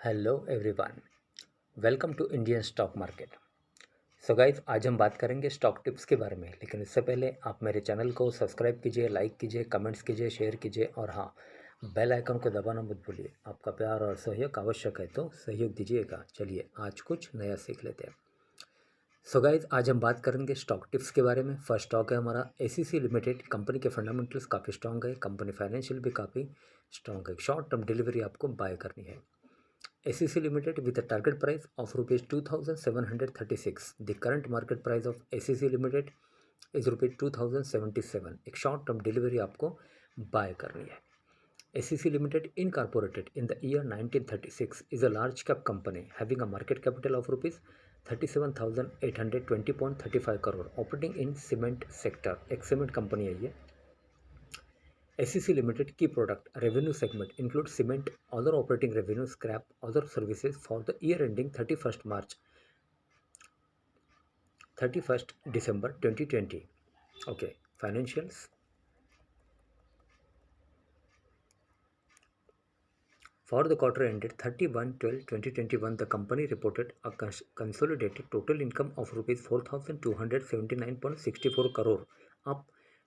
Hello everyone, welcome to Indian stock market. So guys, आज हम बात करेंगे स्टॉक टिप्स के बारे में। लेकिन इससे पहले आप मेरे चैनल को सब्सक्राइब कीजिए, लाइक कीजिए, कमेंट्स कीजिए, शेयर कीजिए और हाँ, बेल आइकन को दबाना मत भूलिए। आपका प्यार और सहयोग आवश्यक है, तो सहयोग दीजिएगा। चलिए आज कुछ नया सीख लेते हैं। सो गाइज, आज हम बात करेंगे स्टॉक टिप्स के बारे में। फर्स्ट स्टॉक है हमारा एसीसी लिमिटेड। कंपनी के फंडामेंटल्स काफ़ी स्ट्रॉन्ग है, कंपनी फाइनेंशियल भी काफ़ी स्ट्रॉन्ग है। शॉर्ट टर्म डिलीवरी आपको बाय करनी है। ACC Limited with a target price of rupees 2736. The current market price of ACC Limited is rupees 2077. एक शॉर्ट टर्म डिलीवरी आपको बाय करनी है। ACC Limited incorporated in the year 1936 is a large cap company having a market capital of rupees 37,820.35 crore operating in cement sector। एक cement company है ये। ACC Limited key product revenue segment includes cement, other operating revenue, scrap, other services for the year ending 31st December 2020. Okay, financials. For the quarter ended 31/12/2021, the company reported a consolidated total income of rupees 4,279.64 crore, up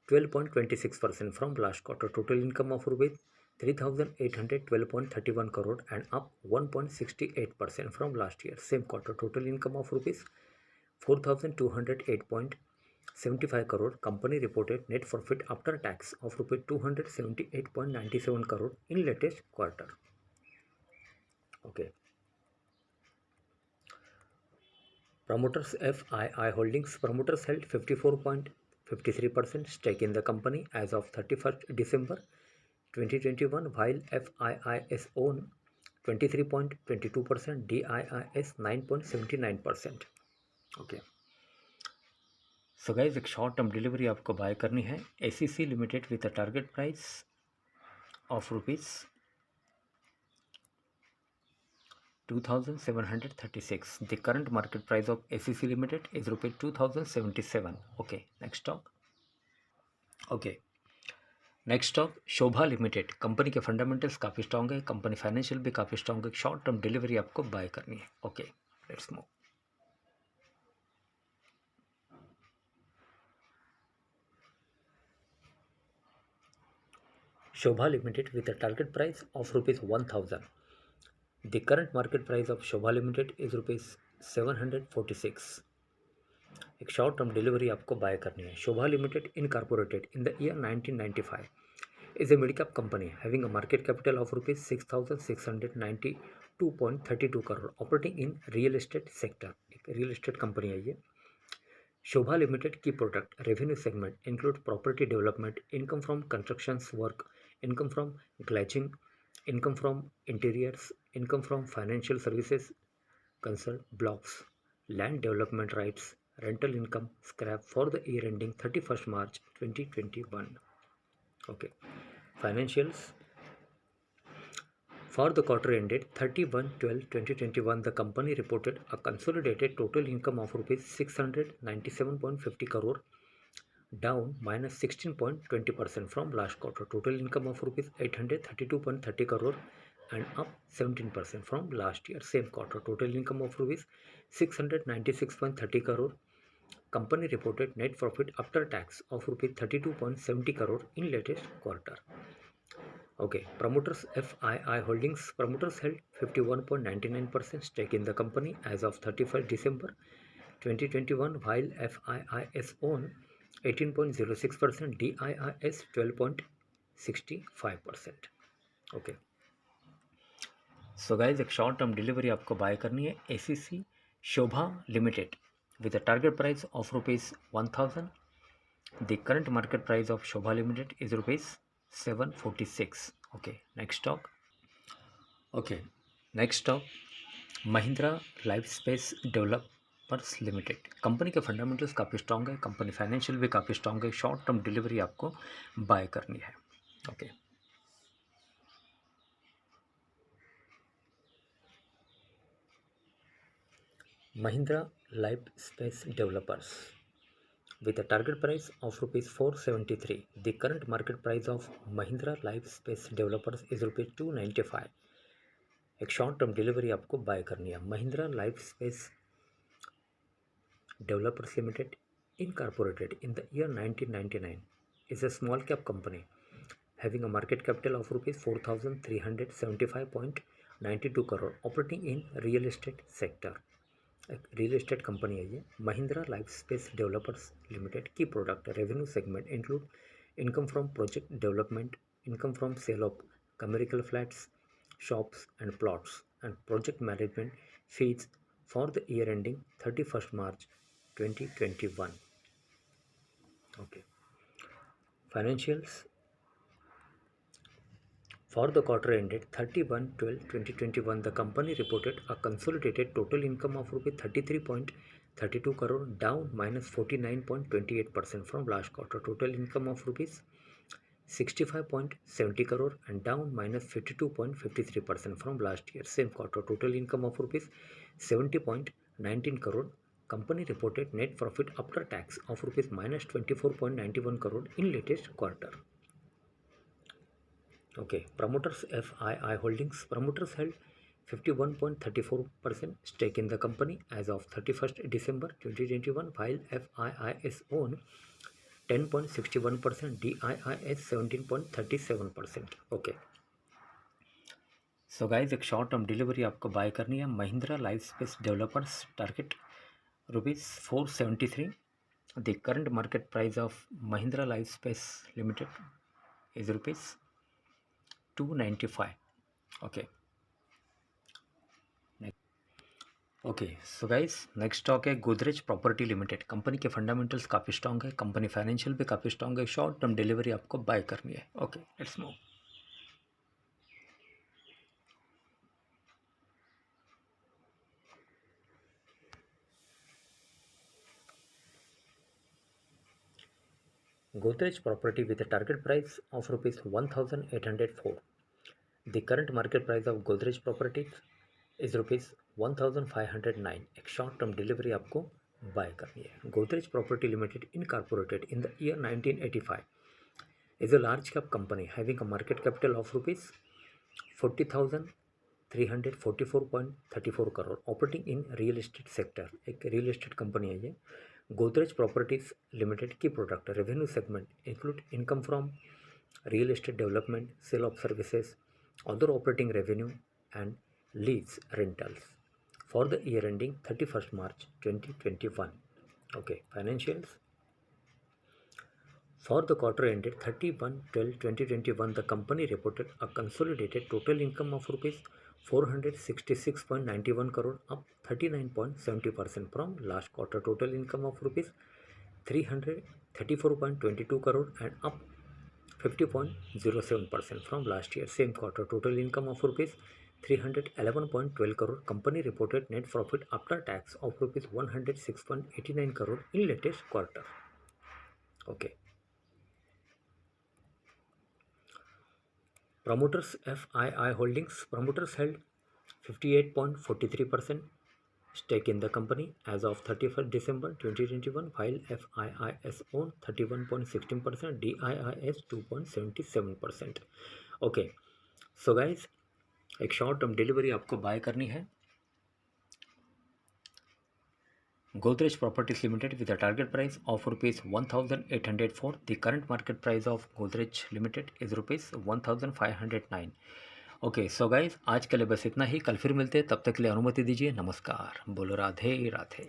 12.26% from last quarter. Total income of rupees 3,812.31 crore and up 1.68% from last year. Same quarter, total income of rupees 4,208.75 crore. Company reported net profit after tax of rupees 278.97 crore in latest quarter. Okay. Promoters FII Holdings. Promoters held 54.53% stake in the company as of 31st December 2021, while FIIs own 23.22%, DIIs 9.79%. Okay. So guys, एक short term delivery आपको buy करनी है। ACC limited with a target price of rupees 2,736. The current market price of ACC Limited is rupees 2,077. Okay, next stock. Okay, next stock Shobha Limited. Company के fundamentals काफ़ी strong है, company financial भी काफ़ी strong है। Short term delivery आपको buy करनी है। Okay, let's move. Shobha Limited with a target price of rupees 1,000. The current market price of Shobha Limited is rupees 746. एक शॉर्ट टर्म डिलीवरी आपको buy करनी है। Shobha Limited incorporated in the year 1995 is a mid-cap company having a market capital of rupees 6,692.32 crore operating in real estate sector। एक real estate company है ये। Shobha Limited की product revenue segment include property development, income from constructions work, income from glazing, income from interiors, income from financial services, consult blocks, land development rights, rental income, scrap for the year ending 31st March 2021. Okay, financials. For the quarter ended 31/12/2021, the company reported a consolidated total income of rupees 697.50 crore, down -16.20% from last quarter. Total income of rupees 832.30 crore and up 17% from last year same quarter. Total income of rupees 696.30 crore. Company reported net profit after tax of rupees 32.70 crore in latest quarter. Okay, promoters FII Holdings. Promoters held 51.99% stake in the company as of 31st December 2021, while FIIs own 18.06%, DIIs 12.65%. Okay. So guys, एक short term delivery आपको buy करनी है। ACC Shobha limited with a target price of rupees 1,000. The current market price of Shobha Limited is rupees 746. Okay, next stock. Okay, next stock Mahindra Lifespace Developers limited. Company के fundamentals काफ़ी strong है, company financial भी काफ़ी strong है। Short term delivery आपको buy करनी है। Okay, Mahindra Lifespace developers with a target price of rupees 473. The current market price of Mahindra Life Space Developers is rupees 295. एक शॉर्ट टर्म डिलीवरी आपको buy करनी है। Mahindra Lifespace Developers limited incorporated in the year 1999 is a small cap company having a market capital of rupees 4375.92 crore operating in real estate sector। एक real estate company है ये। Mahindra Lifespace Developers Limited की product revenue segment include income from project development, income from sale of commercial flats, shops and plots, and project management fees for the year ending 31st March 2021। Okay. Financials for the quarter ended 31/12/2021, the company reported a consolidated total income of rupees 33.32 crore, down -49.28% from last quarter. Total income of rupees 65.70 crore and down -52.53% from last year same quarter. Total income of rupees 70.19 crore. Company reported net profit after tax of rupees -24.91 crore in latest quarter। Okay, promoters FII Holdings. Promoters held 51.34% stake in the company as of 31st December 2021, while FIIs own 10.61%, DIIs 17.37%। Okay, so guys एक short term delivery आपको buy करनी है। Mahindra Lifespace developers, target rupees 473। The current market price of Mahindra life space limited is rupees 295। Okay okay, so guys next stock है Godrej property limited. Company के fundamentals काफ़ी strong है, company financial भी काफ़ी strong है। शॉर्ट टर्म डिलीवरी आपको buy करनी है। Okay, let's move. Godrej property with a target price of rupees 1804। The current market price of Godrej properties is rupees 1509। एक शॉर्ट टर्म डिलीवरी आपको buy करनी है। Godrej Property Limited incorporated in the year 1985 is a large cap company having a market capital of rupees 40,344.34 crore operating in real estate sector। एक real estate company है ये। Godrej properties limited की product revenue segment include income from real estate development, sale of services, other operating revenue and lease rentals for the year ending 31st March 2021। Okay, financials for the quarter ended 31/12/2021, the company reported a consolidated total income of rupees 466.91 crore, up 39.70% from last quarter. Total income of rupees 334.22 crore and up 50.07% from last year same quarter. Total income of rupees 311.12 crore. Company reported net profit after tax of rupees 106.89 crore in latest quarter। Okay. Promoters FII Holdings. Promoters held 58.43% stake in the company as of 31st December 2021, while FIIs own 31.16%, DIIs 2.77%। Okay, so guys एक short term delivery आपको buy करनी है। Godrej Properties Limited with a target price of rupees 1804। The current market price of Godrej Limited is rupees 1509। Okay, so guys आज के लिए बस इतना ही। कल फिर मिलते हैं, तब तक के लिए अनुमति दीजिए। नमस्कार, बोलो राधे राधे।